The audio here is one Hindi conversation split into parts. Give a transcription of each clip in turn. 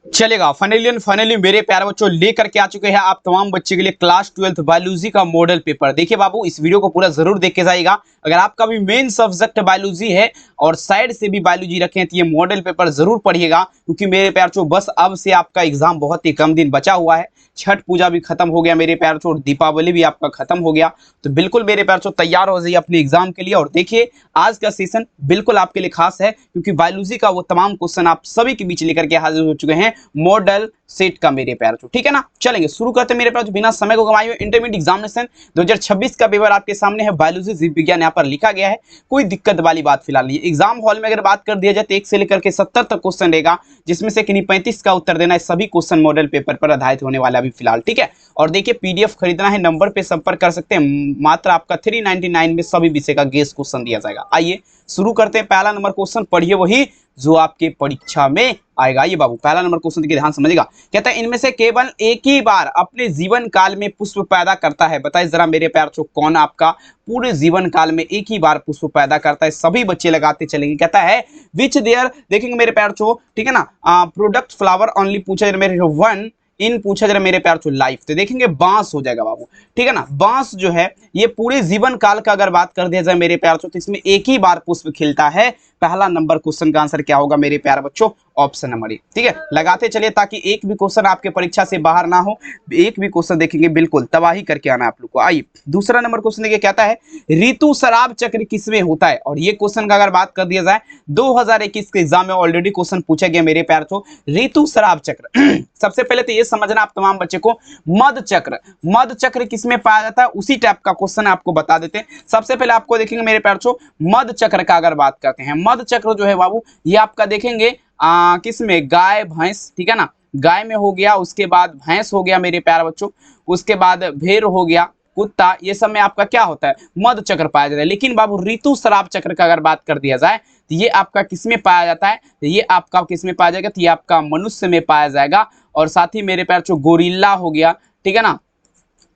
चलेगा। फाइनली मेरे प्यारे बच्चों लेकर के आ चुके हैं आप तमाम बच्चे के लिए क्लास 12th बायोलॉजी का मॉडल पेपर। देखिए बाबू, इस वीडियो को पूरा जरूर देख के जाइएगा। अगर आपका भी मेन सब्जेक्ट बायोलॉजी है और साइड से भी बायोलॉजी रखें तो ये मॉडल पेपर जरूर पढ़िएगा, क्योंकि मेरे प्यार बच्चों बस अब से आपका एग्जाम बहुत ही कम दिन बचा हुआ है। छठ पूजा भी खत्म हो गया मेरे प्यार बच्चों, दीपावली भी आपका खत्म हो गया। तो बिल्कुल मेरे प्यार बच्चों तैयार हो जाइए अपने एग्जाम के लिए। और देखिए आज का सेशन बिल्कुल आपके लिए खास है, क्योंकि बायोलॉजी का वो तमाम क्वेश्चन आप सभी के बीच लेकर के हाजिर हो चुके हैं मॉडल सेट का मेरे प्यार बच्चों। ठीक है ना, चलेंगे शुरू करते हैं मेरे प्यार बच्चों बिना समय को गंवाए हुए। इंटरमीडिएट एग्जामिनेशन 2026 का पेपर आपके सामने है। बायोलॉजी जीव विज्ञान यहाँ पर लिखा गया है, कोई दिक्कत वाली बात फिलहाल नहीं है। एग्जाम हॉल में अगर बात कर दिया जाए तो 1 से लेकर के 70 तक क्वेश्चन रहेगा, जिसमें से किन्हीं 35 का उत्तर देना है। सभी क्वेश्चन मॉडल पेपर पर आधारित होने वाला अभी फिलहाल। ठीक है, और देखिए पीडीएफ खरीदना है, नंबर पे संपर्क कर सकते हैं। मात्र आपका 399 में सभी विषय का गेस क्वेश्चन दिया जाएगा। आइए शुरू करते हैं। पहला नंबर क्वेश्चन पढ़िए वही जो आपके परीक्षा में आएगा। ये बाबू पहला नंबर क्वेश्चन देखिए ध्यान समझिएगा। कहता है इनमें से केवल एक ही बार अपने जीवन काल में पुष्प पैदा करता है। बताइए जरा मेरे प्यार बच्चों, कौन आपका पूरे जीवन काल में एक ही बार पुष्प पैदा करता है? सभी बच्चे लगाते चलेंगे। कहता है विच देयर, देखेंगे मेरे प्यार बच्चों, ठीक है ना, प्रोडक्ट फ्लावर ओनली पूछा जाए मेरे वन इन पूछा जरा मेरे प्यार बच्चों लाइफ, तो देखेंगे बांस हो जाएगा बाबू। ठीक है ना, बांस जो है ये पूरे जीवन काल का अगर बात कर दिया जाए मेरे प्यार बच्चों तो इसमें एक ही बार पुष्प खिलता है। पहला नंबर क्वेश्चन का आंसर क्या होगा मेरे प्यार बच्चों? Option number A. ठीक है, लगाते चलिए ताकि एक भी क्वेश्चन आपके परीक्षा से बाहर ना हो। एक भी क्वेश्चन देखेंगे बिल्कुल तबाही करके आना आप लोग को। आइए दूसरा नंबर क्वेश्चन देखिए, कहता है ऋतु शराब चक्र किसमें होता है? और ये क्वेश्चन का अगर बात कर दिया जाए 2021 के एग्जाम में ऑलरेडी क्वेश्चन पूछा गया मेरे प्यार बच्चों, ऋतु शराब चक्र। सबसे पहले तो ये समझना आप तमाम बच्चे को, मध चक्र, मध चक्र किसमें पाया जाता है उसी टाइप का क्वेश्चन आपको बता देते हैं। सबसे पहले आपको देखेंगे मेरे प्यार बच्चों, मध चक्र का अगर बात करते हैं, मध चक्र जो है बाबू ये आपका देखेंगे किसमें, गाय भैंस, ठीक है ना, गाय में हो गया, उसके बाद भैंस हो गया मेरे प्यार बच्चों, उसके बाद भेड़ हो गया, कुत्ता, ये सब में आपका क्या होता है, मध चक्र पाया जाता है। लेकिन बाबू ऋतु शराब चक्र का अगर बात कर दिया जाए तो ये आपका किसमें पाया जाता है? तो ये आपका किसमें पाया जाएगा? तो ये आपका मनुष्य में पाया जाएगा। और साथ ही मेरे प्यार बच्चों गोरिल्ला हो गया, ठीक है ना,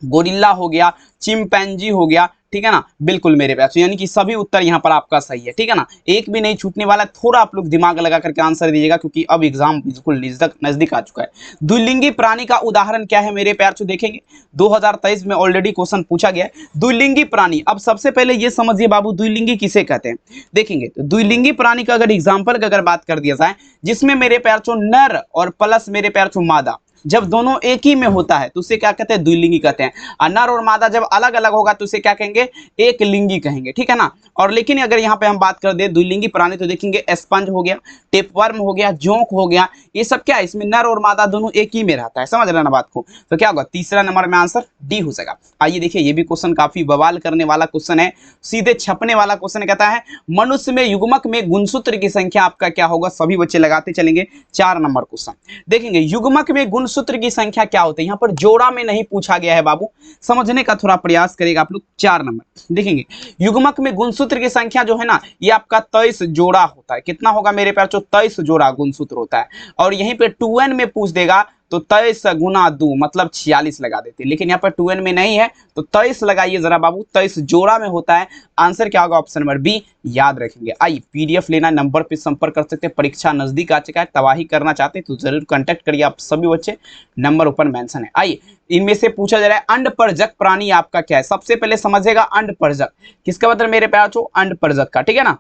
गोरिल्ला हो गया, चिंपैंजी हो गया, ठीक है ना, बिल्कुल मेरे प्यार, यानी कि सभी उत्तर यहाँ पर आपका सही है। ठीक है ना, एक भी नहीं छूटने वाला। थोड़ा आप लोग दिमाग लगा करके आंसर दीजिएगा, क्योंकि अब एग्जाम बिल्कुल नजदीक आ चुका है। द्विलिंगी प्राणी का उदाहरण क्या है मेरे प्यार? देखेंगे 2023 में ऑलरेडी क्वेश्चन पूछा गया है। द्विलिंगी प्राणी, अब सबसे पहले ये समझिए बाबू द्विलिंगी किसे कहते हैं। देखेंगे तो द्विलिंगी प्राणी का अगर एग्जाम्पल का अगर बात कर दिया जाए, जिसमें मेरे प्यार नर और प्लस मेरे प्यार मादा जब दोनों एक ही में होता है तो उसे क्या कहते हैं? द्विलिंगी कहते हैं। और नर और मादा जब अलग अलग होगा तो उसे क्या कहेंगे? एक लिंगी कहेंगे। ठीक है ना, और लेकिन अगर यहाँ पे हम बात कर दे द्विलिंगी प्राणी तो देखेंगे स्पंज हो गया, टेपवर्म हो गया, जोंक हो गया, ये सब क्या है, इसमें नर और मादा दोनों एक ही में रहता है। समझ रहे ना बात को? तो क्या होगा? तीसरा नंबर में आंसर डी हो जाएगा। आइए देखिए, ये भी क्वेश्चन काफी बवाल करने वाला क्वेश्चन है, सीधे छपने वाला क्वेश्चन। कहता है मनुष्य में युग्मक में गुणसूत्र की संख्या आपका क्या होगा? सभी बच्चे लगाते चलेंगे। 4 नंबर क्वेश्चन देखेंगे, युग्मक में गुणसूत्र की संख्या क्या होती है? यहाँ पर जोड़ा में नहीं पूछा गया है बाबू, समझने का थोड़ा प्रयास करेगा आप लोग। 4 नंबर देखेंगे, युग्मक में गुणसूत्र की संख्या जो है ना ये आपका 23 जोड़ा होता है। कितना होगा मेरे प्यार? 23 जोड़ा गुणसूत्र होता है। और यहीं पे 2n में पूछ देगा तो 23 गुना 2 मतलब 46 लगा देते हैं, लेकिन यहाँ पर 2n में नहीं है तो 23 लगाइए जरा बाबू, 23 जोड़ा में होता है। आंसर क्या होगा? ऑप्शन नंबर बी याद रखेंगे। आइए पीडीएफ लेना, नंबर पे संपर्क कर सकते हैं। परीक्षा नजदीक आ चुका है, तबाही करना चाहते हैं तो जरूर कांटेक्ट करिए आप सभी बच्चे, नंबर ऊपर मेंशन है। आइए इनमें से पूछा जा रहा है अंडपरजक प्राणी आपका क्या है? सबसे पहले समझिएगा अंडपरजक किसका मतलब मेरे प्यार बच्चों? अंडपरजक का। ठीक है ना,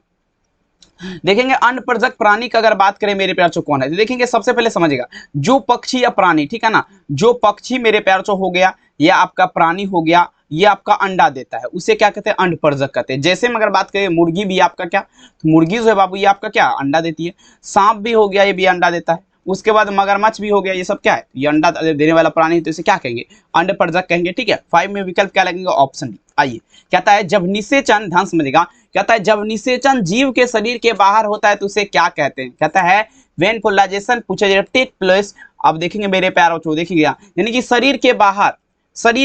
देखेंगे अंडपरजक प्राणी का अगर बात करें मेरे प्यार बच्चों कौन है, तो देखेंगे सबसे पहले समझिएगा जो पक्षी या प्राणी, ठीक है ना, जो पक्षी मेरे प्यार बच्चों हो गया या आपका प्राणी हो गया, ये आपका अंडा देता है, उसे क्या कहते हैं? अंडपरजक कहते हैं। जैसे में अगर बात करें मुर्गी भी आपका क्या, तो मुर्गी जो है बाबू ये आपका क्या अंडा देती है। सांप भी हो गया, ये भी अंडा देता है। उसके बाद मगरमच्छ भी हो गया, ये सब क्या है? ये अंडा देने वाला प्राणी है, तो इसे क्या कहेंगे? अंडपरजक कहेंगे। ठीक है, 5 में विकल्प क्या लगेगा? Option D. आइए कहता है जब निषेचन, ध्यान समझिएगा, कहता है जब निषेचन जीव के शरीर के बाहर होता है तो उसे क्या कहते हैं? कहता है व्हेन फर्टिलाइजेशन पूछा जाए टेक प्लेस। अब देखेंगे मेरे प्यार बच्चों, देखिए यानी कि शरीर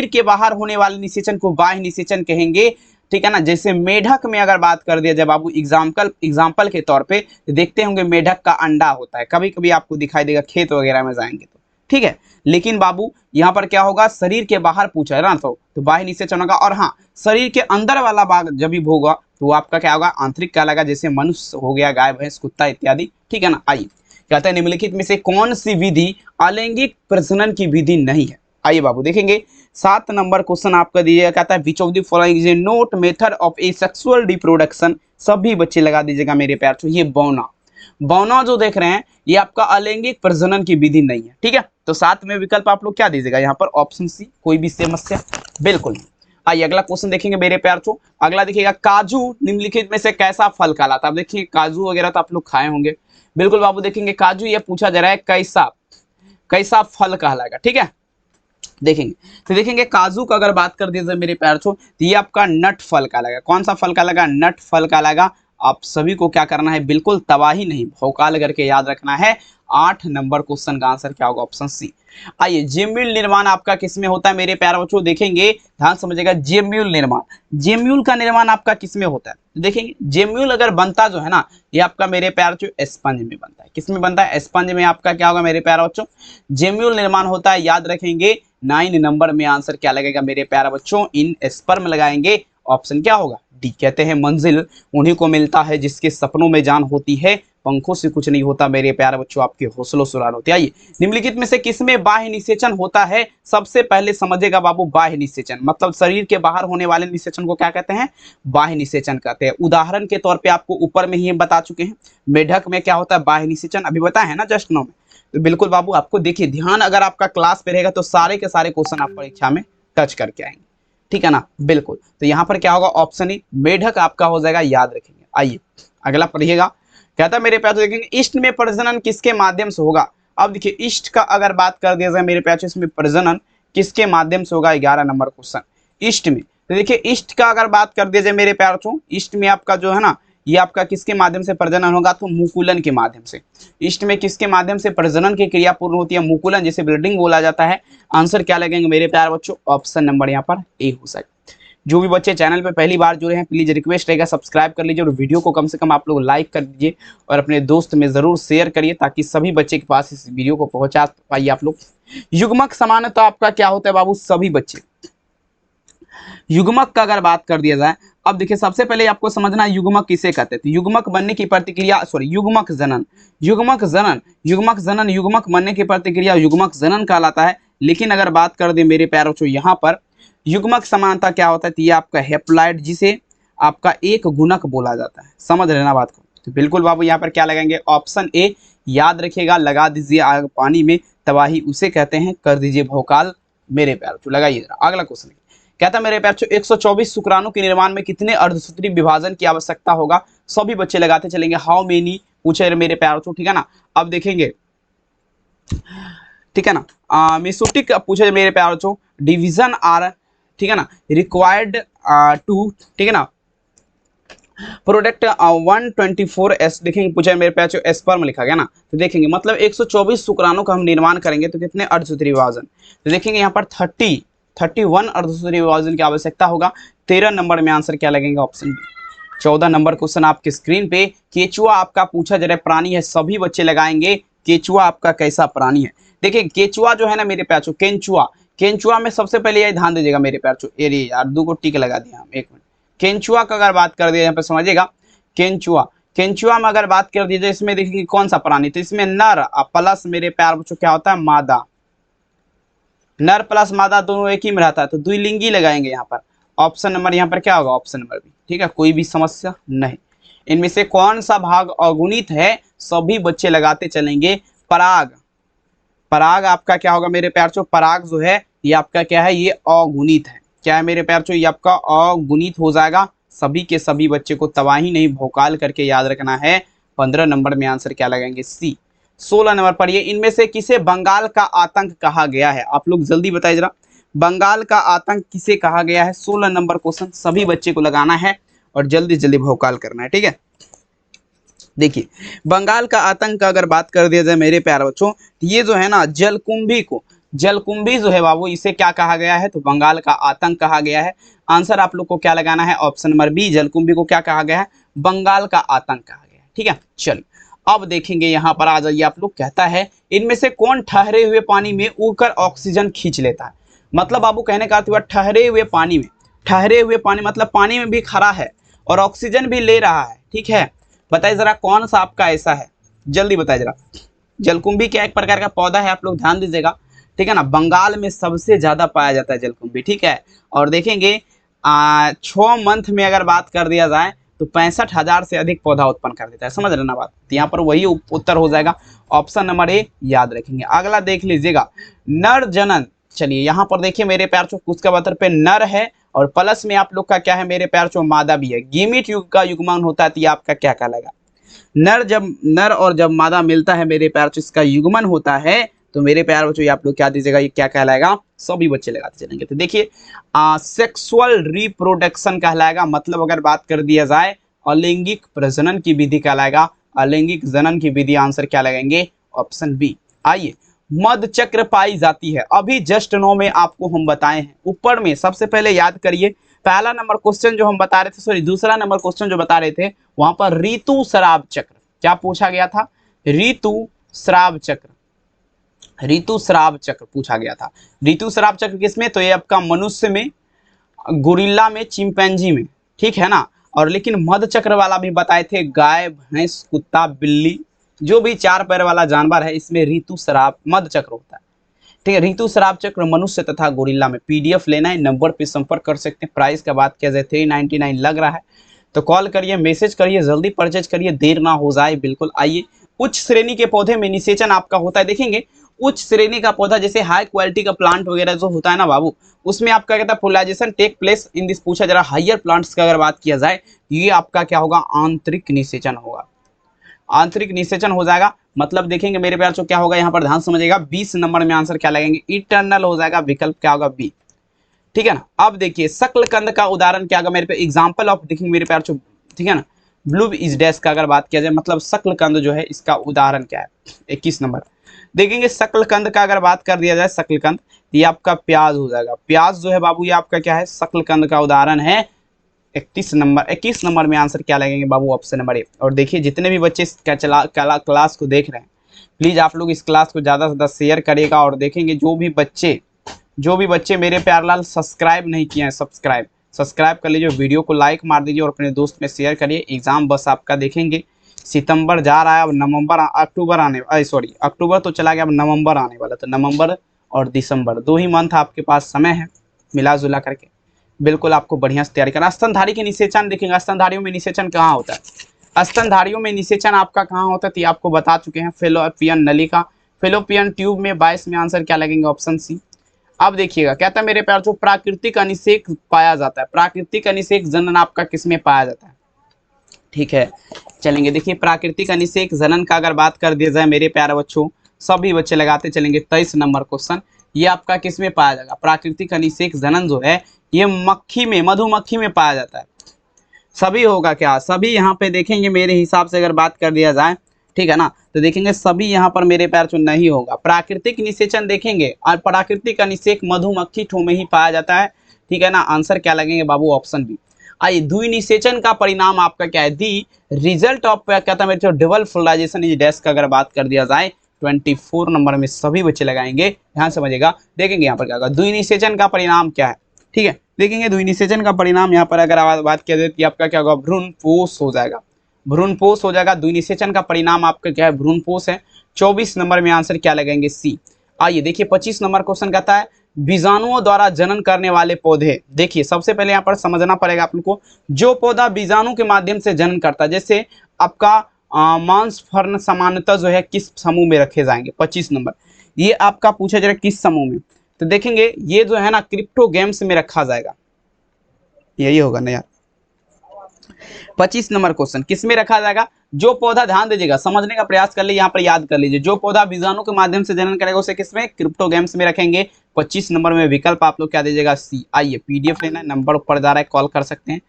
के बाहर होने वाले निषेचन को बाह्य निषेचन कहेंगे। ठीक है ना, जैसे मेढक में अगर बात कर दिया जब बाबू एग्जाम्पल के तौर पे देखते होंगे मेढक का अंडा होता है, कभी कभी आपको दिखाई देगा खेत वगैरह में जाएंगे तो। ठीक है, लेकिन बाबू यहाँ पर क्या होगा? शरीर के बाहर पूछा है ना, तो बाह्य निषेचन होगा। और हाँ, शरीर के अंदर वाला भाग जब भी होगा तो आपका क्या होगा? आंतरिक कहलाएगा, जैसे मनुष्य हो गया, गाय भैंस कुत्ता इत्यादि। ठीक है ना, आइए कहता है निम्नलिखित में से कौन सी विधि अलैंगिक प्रजनन की विधि नहीं है। आइए बाबू देखेंगे 7 नंबर क्वेश्चन आपका दिया, कहता है which of the following is a note method of A sexual reproduction. सभी बच्चे लगा दीजिएगा मेरे प्यार से, ये बौना बौना जो देख रहे हैं ये आपका अलैंगिक प्रजनन की विधि नहीं है, ठीक है। तो 7 में विकल्प आप लोग क्या दीजिएगा यहाँ पर, ऑप्शन सी, कोई भी समस्या बिल्कुल नहीं। आइए अगला क्वेश्चन देखेंगे मेरे प्यार को। अगला देखिएगा काजू निम्नलिखित में से कैसा फल कहलाता है। अब देखिए काजू वगैरह तो आप लोग खाए होंगे, बिल्कुल बाबू देखेंगे काजू ये पूछा जा रहा है कैसा कैसा फल कहलाएगा, ठीक है। देखेंगे तो देखेंगे काजू का अगर बात कर दिया जाए मेरे प्यार तो ये आपका नट फल कहलाएगा। कौन सा फल कहलाएगा, नट फल कहलाएगा। आप सभी को क्या करना है, बिल्कुल तबाही नहीं भौकाल करके याद रखना है। 8 नंबर क्वेश्चन का आंसर क्या होगा, ऑप्शन सी। आइए जेम्यूल निर्माण आपका किसमें होता है मेरे प्यारे बच्चों, देखेंगे ध्यान समझिएगा। जेम्यूल निर्माण, जेम्यूल का निर्माण आपका किसमें होता है, देखेंगे जेम्यूल अगर बनता जो है ना ये आपका मेरे प्यारे बच्चों स्पंज में बनता है। किसमें बनता है, स्पंज में। आपका क्या होगा मेरे प्यारे बच्चों, जेम्यूल निर्माण होता है, याद रखेंगे। 9 नंबर में आंसर क्या लगेगा मेरे प्यारे बच्चों, इन स्पर्म लगाएंगे। ऑप्शन क्या होगा, डी। कहते हैं मंजिल उन्हीं को मिलता है जिसके सपनों में जान होती है, पंखों से कुछ नहीं होता मेरे प्यारे बच्चों, आपके हौसलों सुरार होते। आइए निम्नलिखित में से किसमें बाह्य निषेचन होता है, सबसे पहले समझेगा बाबू बाह्य निषेचन मतलब शरीर के बाहर होने वाले निषेचन को क्या कहते हैं, बाह्य निषेचन कहते हैं। उदाहरण के तौर पे आपको ऊपर में ही बता चुके हैं, मेढक में क्या होता है बाह्य निषेचन, अभी बताया है ना जस्ट नाउ में। तो बिल्कुल बाबू आपको देखिए ध्यान अगर आपका क्लास पे रहेगा तो सारे के सारे क्वेश्चन आप परीक्षा में टच करके आएंगे, ठीक है ना, बिल्कुल। तो यहाँ पर क्या होगा, ऑप्शन ई मेढक आपका हो जाएगा, याद रखेंगे। आइए अगला पढ़िएगा, कहता है मेरे प्यार देखेंगे इष्ट में प्रजनन किसके माध्यम से होगा। अब देखिए इष्ट का अगर बात कर दिया जाए मेरे प्यार इसमें प्रजनन किसके माध्यम से होगा, 11 नंबर क्वेश्चन इष्ट में। तो देखिए इष्ट का अगर बात कर दिया जाए मेरे प्यार इष्ट में आपका जो है ना ये आपका किसके माध्यम से प्रजनन होगा, तो मुकुलन के माध्यम से। इष्ट में किसके माध्यम से प्रजनन की क्रिया पूर्ण होती है, मुकुलन, जिसे ब्रीडिंग बोला जाता है। आंसर क्या लगेंगे मेरे प्यार बच्चों, ऑप्शन नंबर यहाँ पर ए हो सकता है। जो भी बच्चे चैनल पे पहली बार जुड़े हैं प्लीज रिक्वेस्ट रहेगा सब्सक्राइब कर लीजिए और वीडियो को कम से कम आप लोग लाइक कर दीजिए और अपने दोस्त में जरूर शेयर करिए ताकि सभी बच्चे के पास इस वीडियो को पहुंचा पाइए आप लोग। युग्मक समानता आपका क्या होता है बाबू, सभी बच्चे। युग्मक का अगर बात कर दिया जाए, अब देखिए सबसे पहले आपको समझना युग्मक किसे कहते हैं। तो युग्मक बनने की प्रतिक्रिया युग्मक जनन, युग्मक जनन, युग्मक जनन, युग्मक बनने की प्रतिक्रिया युग्मक जनन कहलाता है। लेकिन अगर बात कर दे मेरे प्यारे बच्चों यहाँ पर युग्मक समानता क्या होता है, तो ये आपका हैप्लॉइड जिसे आपका एक गुणक बोला जाता है, समझ लेना बात को। तो बिल्कुल बाबू यहाँ पर क्या लगाएंगे, ऑप्शन ए याद रखिएगा, लगा दीजिए आग पानी में तबाही उसे कहते हैं, कर दीजिए भौकाल मेरे प्यार बच्चों। लगाइए अगला क्वेश्चन कहता है मेरे प्यार बच्चों 124 शुक्राणु के निर्माण में कितने अर्धसूत्री विभाजन की आवश्यकता होगा। सभी बच्चे लगाते चलेंगे, हाउ मेनी पूछे मेरे प्यार बच्चों, ठीक है ना। अब देखेंगे ठीक है ना, मेसोटिक पूछे मेरे प्यार बच्चों, डिवीजन आर, ठीक है ना, रिक्वायर्ड टू, ठीक है ना, प्रोडक्ट 124s देखेंगे पूछा मेरे पास स्पर्म लिखा गया ना। तो देखेंगे मतलब 124 शुक्राणु का हम निर्माण करेंगे तो कितने अर्धसूत्री विभाजन, तो देखेंगे यहाँ पर 31 अर्धसूत्री विभाजन की आवश्यकता होगा। 13 नंबर में आंसर क्या लगेगा, ऑप्शन बी। 14 नंबर क्वेश्चन आपके स्क्रीन पे, केचुआ आपका पूछा जा रहा है प्राणी है, सभी बच्चे लगाएंगे केचुआ आपका कैसा प्राणी है। देखिए केचुआ जो है ना मेरे प्यार, केंचुआ, केंचुआ में सबसे पहले ये ध्यान दीजिएगा मेरे प्यार, एरे यार 2 को टिक लगा दिया हम, 1 मिनट। केंचुआ का अगर बात कर दिया यहाँ पे समझिएगा, केंचुआ, केंचुआ में अगर बात कर दीजिए इसमें देखिए कौन सा प्राणी, तो इसमें नर प्लस मेरे प्यार बच्चों क्या होता है मादा, नर प्लस मादा दोनों एक ही में रहता है, तो द्विलिंगी लगाएंगे यहाँ पर। ऑप्शन नंबर यहाँ पर क्या होगा, ऑप्शन नंबर बी, ठीक है, कोई भी समस्या नहीं। इनमें से कौन सा भाग अगुणित है, सभी बच्चे लगाते चलेंगे, पराग, पराग आपका क्या होगा मेरे प्यार, पराग जो है ये आपका क्या है, ये अगुणित है, क्या है मेरे प्यार, ये आपका अगुणित हो जाएगा। सभी के सभी बच्चे को तबाही नहीं भौकाल करके याद रखना है। 15 नंबर में आंसर क्या लगाएंगे, सी। 16 नंबर पर ये इनमें से किसे बंगाल का आतंक कहा गया है, आप लोग जल्दी बताइए जरा, बंगाल का आतंक किसे कहा गया है। 16 नंबर क्वेश्चन सभी बच्चे को लगाना है और जल्दी जल्दी भौकाल करना है, ठीक है। देखिए बंगाल का आतंक का अगर बात कर दिया जाए मेरे प्यारे बच्चों, ये जो है ना जलकुंभी को, जलकुंभी जो है बाबू इसे क्या कहा गया है, तो बंगाल का आतंक कहा गया है। आंसर आप लोग को क्या लगाना है, ऑप्शन नंबर बी, जलकुंभी को क्या कहा गया है, बंगाल का आतंक कहा गया है, ठीक है। चलिए अब देखेंगे यहाँ पर आ जाइए आप लोग, कहता है इनमें से कौन ठहरे हुए पानी में उड़कर ऑक्सीजन खींच लेता है। मतलब बाबू कहने का अर्थ हुआ ठहरे हुए पानी में, ठहरे हुए पानी मतलब पानी में भी खड़ा है और ऑक्सीजन भी ले रहा है, ठीक है। बताइए जरा कौन सा आपका ऐसा है, जल्दी बताइए जरा। जलकुंभी क्या एक प्रकार का पौधा है, आप लोग ध्यान दीजिएगा, ठीक है ना। बंगाल में सबसे ज्यादा पाया जाता है जलकुंभी, ठीक है। और देखेंगे 6 मंथ में अगर बात कर दिया जाए तो 65,000 से अधिक पौधा उत्पन्न कर देता है, समझ रहे ना बात। तो यहाँ पर वही उत्तर हो जाएगा, ऑप्शन नंबर ए याद रखेंगे। अगला देख लीजिएगा, नर जनन। चलिए यहाँ पर देखिए मेरे प्यार चो, उसका बतर पे नर है और प्लस में आप लोग का क्या है मेरे प्यार चो, मादा भी है। गीमिट युग का युग्मन होता है तो ये आपका क्या कहलाएगा, नर और जब मादा मिलता है मेरे प्यार चो, इसका युग्मन होता है तो मेरे प्यार बच्चों आप लोग क्या दीजिएगा, ये क्या कहलाएगा, सभी बच्चे लगाते चलेंगे। तो देखिए सेक्सुअल रिप्रोडक्शन कहलाएगा, मतलब अगर बात कर दिया जाए अलैंगिक प्रजनन की विधि कहलाएगा, अलैंगिक जनन की विधि, आंसर क्या लगाएंगे, ऑप्शन बी। आइए, मध चक्र पाई जाती है, अभी जस्ट 9 में आपको हम बताए हैं। ऊपर में सबसे पहले याद करिए, पहला नंबर क्वेश्चन जो हम बता रहे थे, सॉरी दूसरा नंबर क्वेश्चन जो बता रहे थे, वहां पर ऋतु स्राव चक्र क्या पूछा गया था, ऋतु स्राव चक्र, ऋतु स्राव चक्र पूछा गया था। ऋतु स्राव चक्र किसमें, तो ये आपका मनुष्य में, गोरिल्ला में, चिंपैंजी में, ठीक है ना। और लेकिन मध चक्र वाला भी बताए थे, गाय, भैंस, कुत्ता, बिल्ली, जो भी 4 पैर वाला जानवर है इसमें ऋतु स्राव मध चक्र होता है, ठीक है। ऋतु स्राव चक्र मनुष्य तथा गोरिल्ला में। पीडीएफ लेना है, नंबर पे संपर्क कर सकते हैं। प्राइस का बात किया जाए 399 लग रहा है, तो कॉल करिए, मैसेज करिए, जल्दी परचेज करिए, देर ना हो जाए बिल्कुल। आइए, उच्च श्रेणी के पौधे में निषेचन आपका होता है, देखेंगे उच्च श्रेणी का पौधा जैसे हाई क्वालिटी का प्लांट वगैरह जो होता है ना बाबू, उसमें आपका कहता है फुलाइजेशन टेक प्लेस इन दिस। पूछा जरा हायर प्लांट्स का अगर बात किया जाए, ये आपका क्या होगा, आंतरिक निषेचन होगा, आंतरिक निषेचन हो जाएगा। मतलब देखेंगे मेरे प्यार, क्या होगा यहाँ पर ध्यान समझिएगा, 20 नंबर में आंसर क्या लगेंगे, इटर्नल हो जाएगा, विकल्प क्या होगा, बी, ठीक है ना। अब देखिए शकलकंद का उदाहरण क्या होगा मेरे पे, एग्जाम्पल ऑफ, देखेंगे मेरे प्यार, ठीक है ना। ब्लू इज डैश का अगर बात किया जाए, मतलब शकलकंद जो है इसका उदाहरण क्या है, 21 नंबर। देखेंगे शकलकंद का अगर बात कर दिया जाए, शकलकंद ये आपका प्याज हो जाएगा। प्याज जो है बाबू ये आपका क्या है, शकलकंद का उदाहरण है। 21 नंबर में आंसर क्या लगेंगे बाबू, ऑप्शन नंबर ए। और देखिए जितने भी बच्चे क्लास को देख रहे हैं, प्लीज आप लोग इस क्लास को ज़्यादा से ज़्यादा शेयर करिएगा। और देखेंगे जो भी बच्चे मेरे प्यारलाल सब्सक्राइब नहीं किए हैं, सब्सक्राइब कर लीजिए, वीडियो को लाइक मार दीजिए और अपने दोस्त में शेयर करिए। एग्जाम बस आपका देखेंगे सितंबर जा रहा है, अब नवंबर अक्टूबर आने, सॉरी अक्टूबर तो चला गया, अब नवंबर आने वाला। तो नवंबर और दिसंबर 2 ही मंथ आपके पास समय है, मिला जुला करके बिल्कुल आपको बढ़िया से तैयारी करना। स्तनधारी के निषेचन देखेंगे, स्तनधारियों में निषेचन कहाँ होता है, स्तनधारियों में निषेचन आपका कहाँ होता है, तो ये आपको बता चुके हैं, फेलोपियन नलिका, फेलोपियन ट्यूब में। 22 में आंसर क्या लगेंगे, ऑप्शन सी। अब देखिएगा कहता है मेरे प्यार, जो प्राकृतिक अनिषेक पाया जाता है, प्राकृतिक अनिषेक जनन आपका किसमें पाया जाता है, ठीक है। चलेंगे देखिए प्राकृतिक अनिषेक जनन का अगर बात कर दिया जाए मेरे प्यारे बच्चों, सभी बच्चे लगाते चलेंगे। 23 नंबर क्वेश्चन, ये आपका किसमें पाया जाएगा, प्राकृतिक अनिषेक जनन जो है ये मक्खी में, मधुमक्खी में पाया जाता है। सभी होगा क्या, सभी यहाँ पे देखेंगे मेरे हिसाब से अगर बात कर दिया जाए, ठीक है ना, तो देखेंगे सभी यहाँ पर मेरे पैर चुन नहीं होगा। प्राकृतिक निषेचन देखेंगे और प्राकृतिक अनिषेक मधुमक्खी ठो में ही पाया जाता है, ठीक है ना। आंसर क्या लगेंगे बाबू, ऑप्शन बी। आइए, द्वि निषेचन का परिणाम आपका क्या है, दी रिजल्ट ऑफ क्या था मेरे डबल फर्टिलाइजेशन इज डैश का अगर बात कर दिया जाए 24 नंबर में सभी बच्चे लगाएंगे, ध्यान समझिएगा। देखेंगे यहाँ पर क्या होगा, द्वि निषेचन का परिणाम क्या है, ठीक है। देखेंगे द्वि निषेचन का परिणाम यहाँ पर अगर बात किया जाए तो आपका क्या होगा, भ्रूणपोष हो जाएगा, भ्रूणपोष हो जाएगा। द्वि निषेचन का परिणाम आपका क्या है, भ्रूणपोष है। 24 नंबर में आंसर क्या लगेंगे, सी। आइए देखिए 25 नंबर क्वेश्चन कहता है बीजाणुओं द्वारा जनन करने वाले पौधे। देखिए सबसे पहले यहाँ पर समझना पड़ेगा आप लोग को, जो पौधा बीजाणु के माध्यम से जनन करता है, जैसे आपका मांस फर्न सामान्यतः जो है किस समूह में रखे जाएंगे। 25 नंबर ये आपका पूछा जाएगा किस समूह में, तो देखेंगे ये जो है ना क्रिप्टोगेम्स में रखा जाएगा, यही होगा ना यार। 25 नंबर क्वेश्चन किस में रखा जाएगा, जो पौधा, ध्यान दीजिएगा समझने का प्रयास कर लीजिए, यहाँ पर याद कर लीजिए, जो पौधा बीजाणु के माध्यम से जनन करेगा उसे किसमें, क्रिप्टोगेम्स में रखेंगे। 25 नंबर में विकल्प आप लोग क्या दीजिएगा, सी। आइए पीडीएफ लेना है, नंबर ऊपर जा रहा है, कॉल कर सकते हैं।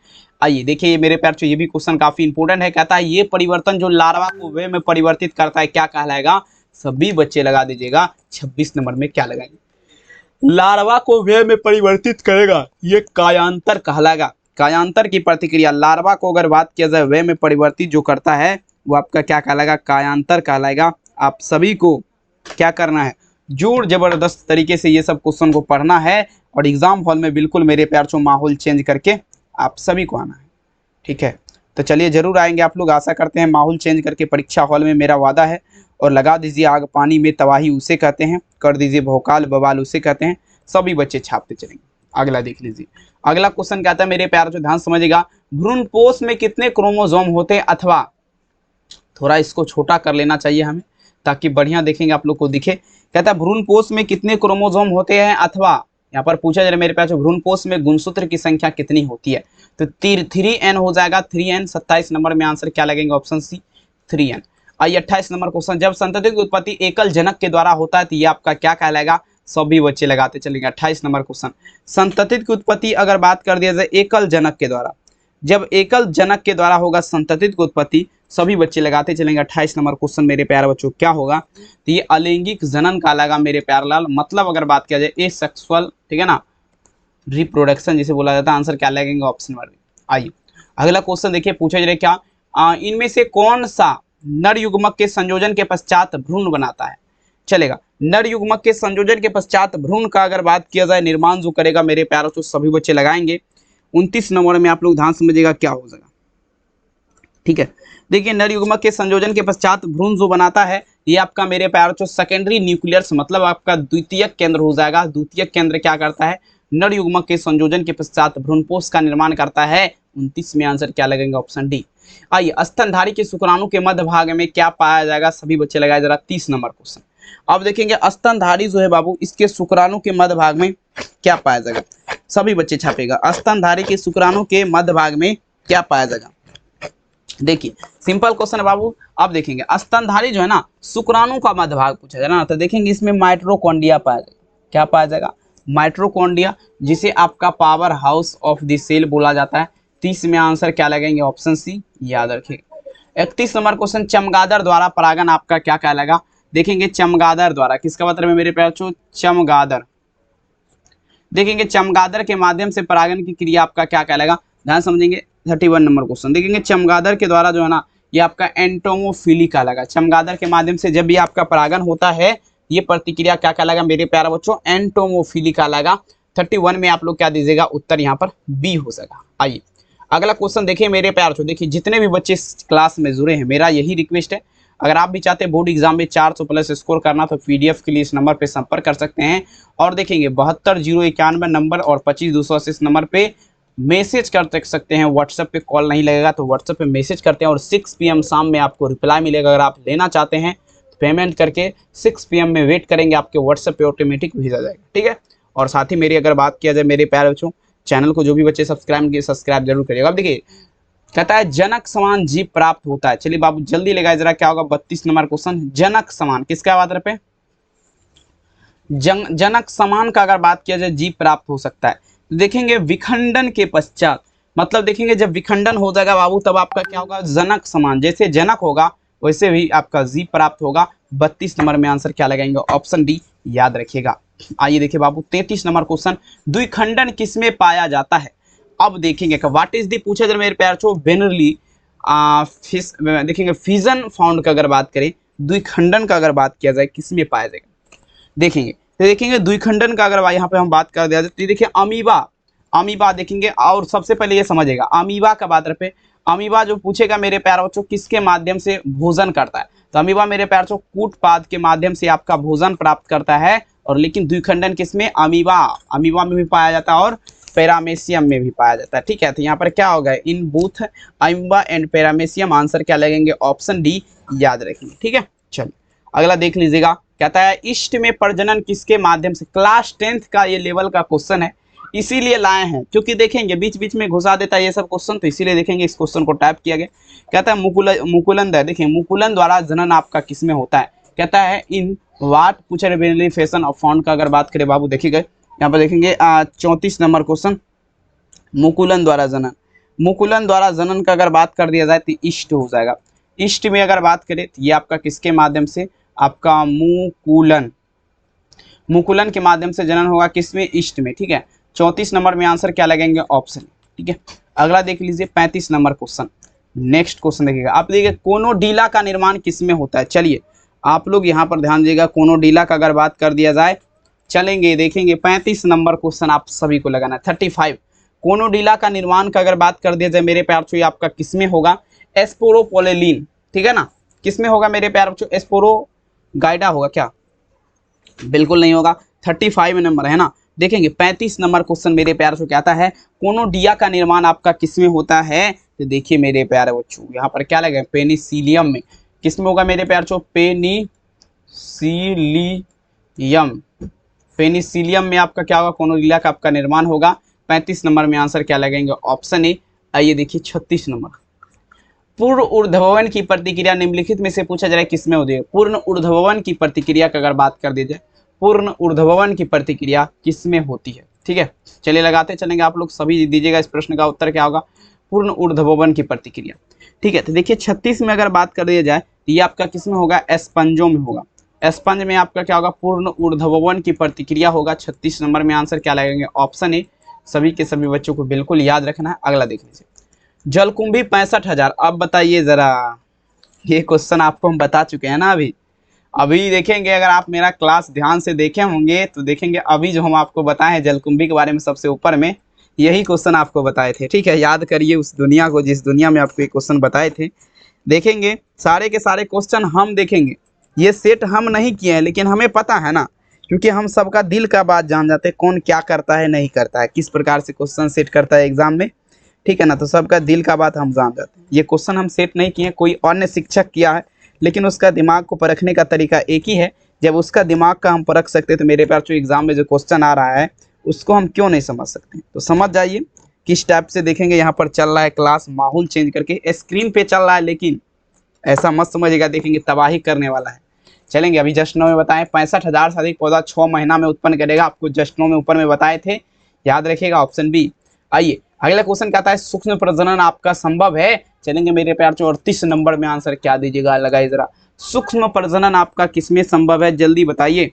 आइए देखिए ये मेरे प्यार, ये भी क्वेश्चन काफी इंपोर्टेंट है। कहता है ये परिवर्तन जो लार्वा को वे में परिवर्तित करता है क्या कहलाएगा, सभी बच्चे लगा दीजिएगा। 26 नंबर में क्या लगाएंगे, लार्वा को वे में परिवर्तित करेगा, ये कायांतर कहलाएगा। कायांतर की प्रतिक्रिया, लार्वा को अगर बात किया जाए वे में परिवर्तित जो करता है वो आपका क्या कहलाएगा, कायांतर कहलाएगा। आप सभी को क्या करना है, जोर जबरदस्त तरीके से ये सब क्वेश्चन को पढ़ना है और एग्जाम हॉल में बिल्कुल मेरे प्यार से माहौल चेंज करके आप सभी को आना है, ठीक है। तो चलिए जरूर आएंगे आप लोग, आशा करते हैं माहौल चेंज करके परीक्षा हॉल में, मेरा वादा है। और लगा दीजिए आग पानी में तबाही उसे कहते हैं, कर दीजिए भौकाल बवाल उसे कहते हैं। सभी बच्चे छापते चलेंगे। अगला देख लीजिए, अगला क्वेश्चन क्या आता है मेरे प्यार, जो ध्यान समझिएगा, भ्रूणपोष में कितने क्रोमोसोम होते हैं, अथवा थोड़ा इसको छोटा कर लेना चाहिए हमें ताकि बढ़िया देखेंगे आप लोग को दिखे। कहता है भ्रूणपोष में कितने क्रोमोसोम होते हैं, अथवा यहाँ पर पूछा जा रहा है मेरे पास भ्रूणपोष में गुणसूत्र की संख्या कितनी होती है, तो 3n हो जाएगा, 3n। 27 नंबर में आंसर क्या लगेंगे, ऑप्शन सी 3n। आइए 28 नंबर क्वेश्चन, जब संतति की उत्पत्ति एकल जनक के द्वारा होता है तो ये आपका क्या कहलाएगा, सभी बच्चे लगाते चलेंगे। 28 नंबर क्वेश्चन, संतति की उत्पत्ति अगर बात कर दिया जाए एकल जनक के द्वारा, जब एकल जनक के द्वारा होगा संतति की उत्पत्ति, सभी बच्चे लगाते चलेंगे। 28 नंबर क्वेश्चन मेरे प्यारे बच्चों क्या होगा, तो ये अलैंगिक जनन कहलाएगा मेरे प्यारे लाल। मतलब अगर बात किया जाए एसेक्सुअल, ठीक है ना, रिप्रोडक्शन जिसे बोला जाता है, आंसर क्या लगेंगे, ऑप्शन नंबर। आइए अगला क्वेश्चन देखिए, पूछा जा रहा है क्या, इनमें से कौन सा नर युग्मक के संयोजन के पश्चात भ्रूण बनाता है, चलेगा। नर युग्मक के संयोजन के पश्चात भ्रूण का अगर बात किया जाए, निर्माण जो करेगा मेरे प्यारों, तो सभी बच्चे लगाएंगे। 29 नंबर में आप लोग ध्यान समझिएगा क्या हो जाएगा, ठीक है। देखिए नर युग्मक के संयोजन के पश्चात भ्रूण जो बनाता है, ये आपका मेरे प्यारों जो सेकेंडरी न्यूक्लियस, मतलब आपका द्वितीयक केंद्र हो जाएगा। द्वितीयक केंद्र क्या करता है, नर युग्मक के संयोजन के पश्चात भ्रूणपोष का निर्माण करता है। 29 में आंसर क्या लगेंगे, ऑप्शन डी। आइए स्तनधारी के शुक्राणु के मध्य भाग में क्या पाया जाएगा, सभी बच्चे लगाए जरा। 30 नंबर क्वेश्चन, अब देखेंगे स्तनधारी जो है बाबू, इसके शुक्राणु के मध्य भाग में क्या पाया जाएगा, सभी बच्चे छापेगा। स्तनधारी के शुक्राणु के मध्य भाग में क्या पाया जाएगा, देखिए सिंपल क्वेश्चन है बाबू। अब देखेंगे स्तनधारी जो है ना, शुक्राणु का मध्य भाग पूछा जाए ना, तो देखेंगे इसमें माइटोकॉन्ड्रिया पाया जाएगा। क्या पाया जाएगा, माइटोकॉन्ड्रिया, जिसे आपका powerhouse of the cell बोला जाता है। 30 में आंसर क्या लगेंगे, ऑप्शन सी, याद रखिएगा। 31 नंबर क्वेश्चन, चमगादड़ द्वारा परागन आपका क्या कहलाएगा, देखेंगे चमगादड़ द्वारा, किसका मतलब है मेरे प्यारे बच्चों, चमगादड़। देखेंगे चमगादड़ के माध्यम से परागन की क्रिया आपका क्या कहलाएगा, ध्यान समझेंगे। 31 नंबर क्वेश्चन, देखेंगे चमगादड़ के द्वारा जो है ना, ये आपका एंटोमोफिली कहलाएगा। चमगादड़ के माध्यम से जब भी आपका परागन होता है, ये प्रतिक्रिया क्या कहलाएगा मेरे प्यारे बच्चों, एंटोमोफिली कहलाएगा। 31 में आप लोग क्या दीजिएगा, उत्तर यहाँ पर बी हो जाएगा। आइए अगला क्वेश्चन देखिए मेरे प्यारे बच्चों, देखिए जितने भी बच्चे इस क्लास में जुड़े हैं, मेरा यही रिक्वेस्ट है, अगर आप भी चाहते हैं बोर्ड एग्जाम में 400 प्लस स्कोर करना, तो पीडीएफ के लिए इस नंबर पे संपर्क कर सकते हैं। और देखेंगे 72 091 नंबर और 25 280 नंबर पे मैसेज कर सकते हैं। व्हाट्सएप पे कॉल नहीं लगेगा, तो व्हाट्सएप पे मैसेज करते हैं और 6 PM शाम में आपको रिप्लाई मिलेगा। अगर आप लेना चाहते हैं तो पेमेंट करके 6 PM में वेट करेंगे, आपके व्हाट्सएप पे ऑटोमेटिक भेजा जाएगा, ठीक है। और साथ ही मेरी अगर बात किया जाए मेरे प्यारे बच्चों, चैनल को जो भी बच्चे सब्सक्राइब किए, सब्सक्राइब जरूर करिएगा। अब देखिए कहता है जनक समान जीव प्राप्त होता है, चलिए बाबू जल्दी लगाए जरा, क्या होगा 32 नंबर क्वेश्चन, जनक समान किसका बात पे, जनक समान का अगर बात किया जाए जीव प्राप्त हो सकता है, तो देखेंगे विखंडन के पश्चात, मतलब देखेंगे जब विखंडन हो जाएगा बाबू, तब आपका क्या होगा, जनक समान, जैसे जनक होगा वैसे भी आपका जीव प्राप्त होगा। 32 नंबर में आंसर क्या लगाएंगे, ऑप्शन डी, याद रखिएगा। आइए देखिए बाबू 33 नंबर क्वेश्चन, द्विखंडन किसमें पाया जाता है। अब देखेंगे व्हाट इज दी पूछा जाए मेरे प्यार छो, बेनरली देखेंगे फिजन फाउंड का अगर बात करें, द्विखंडन का अगर बात किया जाए किसमें पाया जाएगा, देखेंगे तो देखेंगे द्विखंडन का अगर यहाँ पे हम बात कर दिया जाए, तो देखिए अमीबा देखेंगे। और सबसे पहले ये समझेगा अमीबा का बात पे, अमीबा जो पूछेगा मेरे प्यारे बच्चों किसके माध्यम से भोजन करता है, तो अमीबा मेरे प्यारे बच्चों कूटपाद के माध्यम से आपका भोजन प्राप्त करता है। और लेकिन द्विखंडन किसमें, अमीबा में भी पाया जाता है और पैरामेशियम में भी पाया जाता है, ठीक है। तो यहाँ पर क्या होगा, in both amoeba and paramecium, answer क्या लगेंगे, ऑप्शन डी, याद रखेंगे, ठीक है। चलिए अगला देख लीजिएगा, कहता है इष्ट में प्रजनन किसके माध्यम से, क्लास 10th का ये लेवल का क्वेश्चन है, इसीलिए लाए हैं क्योंकि देखेंगे बीच बीच में घुसा देता है ये सब क्वेश्चन, तो इसीलिए देखेंगे इस क्वेश्चन को टाइप किया गया। कहता है मुकुलन, देखिए मुकुलन द्वारा जनन आपका किसमें होता है, कहता है इन वाट पूछा बेनिफिकेशन ऑफ फाउंड का अगर बात करें बाबू, देखिएगा यहाँ पर देखेंगे 34 नंबर क्वेश्चन, मुकुलन द्वारा जनन का अगर बात कर दिया जाए तो इष्ट हो जाएगा। इष्ट में अगर बात करें तो ये आपका किसके माध्यम से, आपका मुकुलन के माध्यम से जनन होगा, किसमें, इष्ट में, ठीक है। 34 नंबर में आंसर क्या लगेंगे, ऑप्शन, ठीक है। अगला देख लीजिए 35 नंबर क्वेश्चन, नेक्स्ट क्वेश्चन देखिएगा, आप देखिए कोनोडीला का निर्माण किसमें होता है। चलिए आप लोग यहाँ पर ध्यान दीजिएगा, कोनोडीला का अगर बात कर दिया जाए, चलेंगे देखेंगे 35 नंबर क्वेश्चन आप सभी को लगाना है। 35 कोनोडीला का निर्माण का अगर बात कर दिया जाए मेरे प्यार से, आपका किसमें होगा, एस्पोरोपोलिन, ठीक है ना, किसमें होगा मेरे प्यारे बच्चों? एस्पोरोगाइडा होगा क्या? बिल्कुल नहीं होगा। 35 नंबर है ना। देखेंगे 35 नंबर क्वेश्चन मेरे प्यारे बच्चों क्या आता है? कोनोडिया का निर्माण आपका किसमें होता है? तो देखिए मेरे प्यारे बच्चों यहाँ पर क्या लगे? पेनिसिलियम में। किसमें होगा मेरे प्यारे बच्चों? पेनिसिलियम। पेनिसिलियम में आपका क्या होगा? कोनोडिया का आपका निर्माण होगा। 35 नंबर में आंसर क्या लगेंगे? Option A. आइए देखिए 36 नंबर। पूर्ण ऊर्ध्ववन की प्रतिक्रिया निम्नलिखित में से पूछा जा रहा है किसमें होती है? पूर्ण ऊर्ध्ववन की प्रतिक्रिया की अगर बात कर दी जाए, पूर्ण ऊर्ध्ववन की प्रतिक्रिया किसमें होती है? ठीक है, चलिए लगाते चलेंगे, आप लोग सभी दीजिएगा इस प्रश्न का उत्तर क्या होगा? पूर्ण ऊर्ध्ववन की प्रतिक्रिया। ठीक है, तो देखिए 36 में अगर बात कर दिया जाए तो ये आपका किसमें होगा? एस्पंजों में होगा। एस्पंज में आपका क्या होगा? पूर्ण ऊर्ध्ववन की प्रतिक्रिया होगा। 36 नंबर में आंसर क्या लगेंगे? Option A. सभी के सभी बच्चों को बिल्कुल याद रखना है। अगला देख लीजिए, जलकुंभी 65,000। अब बताइए जरा, ये क्वेश्चन आपको हम बता चुके हैं ना अभी। अभी देखेंगे, अगर आप मेरा क्लास ध्यान से देखे होंगे तो देखेंगे अभी जो हम आपको बताए हैं जलकुंभी के बारे में सबसे ऊपर में, यही क्वेश्चन आपको बताए थे। ठीक है, याद करिए उस दुनिया को जिस दुनिया में आपको ये क्वेश्चन बताए थे। देखेंगे सारे के सारे क्वेश्चन हम देखेंगे, ये सेट हम नहीं किए हैं लेकिन हमें पता है ना, क्योंकि हम सबका दिल का बात जान जाते हैं, कौन क्या करता है नहीं करता है, किस प्रकार से क्वेश्चन सेट करता है एग्जाम में। ठीक है ना, तो सबका दिल का बात हम जान जाते हैं। ये क्वेश्चन हम सेट नहीं किए, कोई अन्य शिक्षक किया है, लेकिन उसका दिमाग को परखने का तरीका एक ही है। जब उसका दिमाग का हम परख सकते हैं तो मेरे पास जो एग्जाम में जो क्वेश्चन आ रहा है उसको हम क्यों नहीं समझ सकते? तो समझ जाइए किस टाइप से देखेंगे यहाँ पर चल रहा है क्लास, माहौल चेंज करके स्क्रीन पे चल रहा है, लेकिन ऐसा मत समझिएगा देखेंगे तबाही करने वाला है। चलेंगे, अभी जस्ट नो में बताएं 65,000 से अधिक पौधा 6 महीना में उत्पन्न करेगा। आपको जस्ट नो में ऊपर में बताए थे, याद रखिएगा, ऑप्शन बी। आइए अगला क्वेश्चन क्या आता है? सूक्ष्म प्रजनन आपका संभव है? चलेंगे मेरे प्यार 38 नंबर में आंसर क्या दीजिएगा? लगाइए जरा, सूक्ष्म प्रजनन आपका किसमें संभव है? जल्दी बताइए।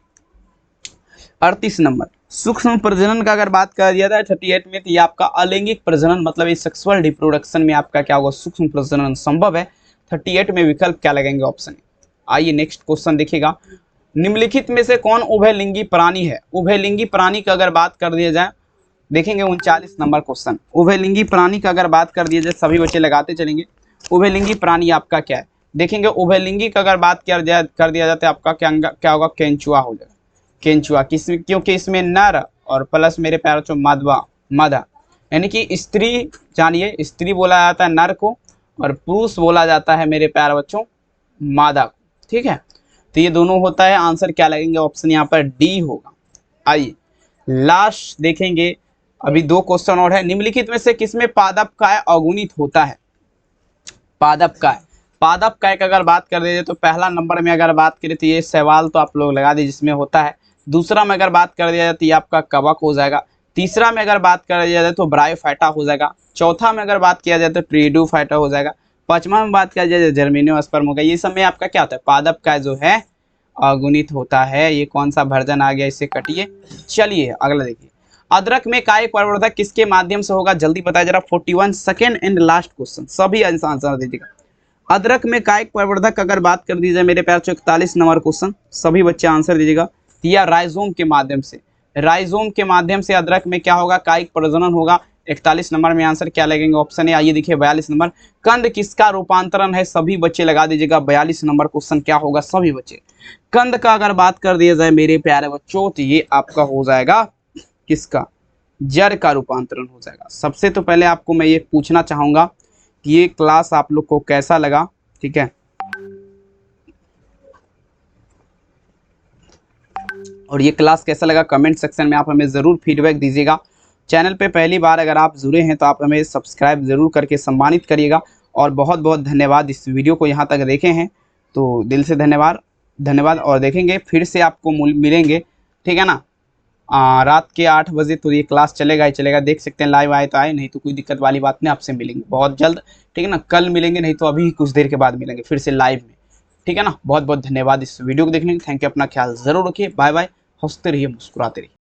38 नंबर, सूक्ष्म प्रजनन का अगर बात कर दिया जाए 38 में, तो ये आपका अलैंगिक प्रजनन मतलब ये सेक्सुअल रिप्रोडक्शन में आपका क्या होगा? सूक्ष्म प्रजनन संभव है। 38 में विकल्प क्या लगेंगे? ऑप्शन। आइए नेक्स्ट क्वेश्चन देखिएगा, निम्नलिखित में से कौन उभयलिंगी प्राणी है? उभयलिंगी प्राणी का अगर बात कर दिया जाए, देखेंगे 39 नंबर क्वेश्चन, उभयलिंगी प्राणी का अगर बात कर दिया जाए, सभी बच्चे लगाते चलेंगे। उभयलिंगी प्राणी आपका क्या है? देखेंगे उभयलिंगी का अगर बात कर दिया जाता है आपका क्या होगा? केंचुआ हो जाएगा। केंचुआ क्योंकि इसमें नर और प्लस मेरे प्यारे बच्चों मादा, यानी कि स्त्री, जानिए स्त्री बोला जाता है नर को और पुरुष बोला जाता है मेरे प्यारे बच्चों मादा को। ठीक है, तो ये दोनों होता है। आंसर क्या लगेंगे? ऑप्शन यहाँ पर डी होगा। आइए लास्ट देखेंगे, अभी 2 क्वेश्चन और है। निम्नलिखित में से किसमें पादप काय अगुणित होता है? पादप काय का अगर बात कर दीजिए तो पहला नंबर में अगर बात करें तो ये सवाल तो आप लोग लगा दीजिए जिसमें होता है। दूसरा में अगर बात कर दिया जाए तो ये आपका कवक हो जाएगा। तीसरा में अगर बात कर दिया जाए तो ब्रायोफाइटा हो जाएगा। चौथा में अगर बात किया जाए तो ट्रिडोफाइटा हो जाएगा। पांचवा में बात किया जाए जर्मेनियोस्पर्म होगा। ये सब में आपका क्या होता है? पादप काय जो है अगुणित होता है। ये कौन सा वर्जन आ गया, इसे कटिए। चलिए अगला देखिए, अदरक में कायिक प्रवर्धक किसके माध्यम से होगा? जल्दी बताया जरा। 41 सेकेंड एंड लास्ट क्वेश्चन, सभी आंसर दीजिएगा। अदरक में कायिक प्रवर्धक अगर बात कर दी जाए मेरे प्यार 41 नंबर क्वेश्चन, सभी बच्चे आंसर दीजिएगा। या राइजोम के माध्यम से, राइजोम के माध्यम से अदरक में क्या होगा? कायिक प्रजनन होगा। 41 नंबर में आंसर क्या लगेंगे? ऑप्शन है। आइए देखिए 42 नंबर, कंद किसका रूपांतरण है? सभी बच्चे लगा दीजिएगा। 42 नंबर क्वेश्चन क्या होगा? सभी बच्चे, कंद का अगर बात कर दिया जाए मेरे प्यारे बच्चों तो ये आपका हो जाएगा किसका? जड़ का रूपांतरण हो जाएगा। सबसे तो पहले आपको मैं ये पूछना चाहूंगा कि ये क्लास आप लोग को कैसा लगा? ठीक है, और ये क्लास कैसा लगा कमेंट सेक्शन में आप हमें ज़रूर फीडबैक दीजिएगा। चैनल पे पहली बार अगर आप जुड़े हैं तो आप हमें सब्सक्राइब ज़रूर करके सम्मानित करिएगा। और बहुत बहुत धन्यवाद, इस वीडियो को यहाँ तक देखे हैं तो दिल से धन्यवाद। और देखेंगे फिर से आपको मिलेंगे, ठीक है ना, रात के 8 बजे। तो ये क्लास चलेगा ही चलेगा, देख सकते हैं। लाइव आए तो आए, नहीं तो कोई दिक्कत वाली बात नहीं, आपसे मिलेंगे बहुत जल्द। ठीक है ना, कल मिलेंगे, नहीं तो अभी कुछ देर के बाद मिलेंगे फिर से लाइव में। ठीक है ना, बहुत बहुत धन्यवाद इस वीडियो को देखने के लिए। थैंक यू, अपना ख्याल ज़रूर रखिए। बाय बाय, हंसते रहिए, मुस्कुराते रहिए।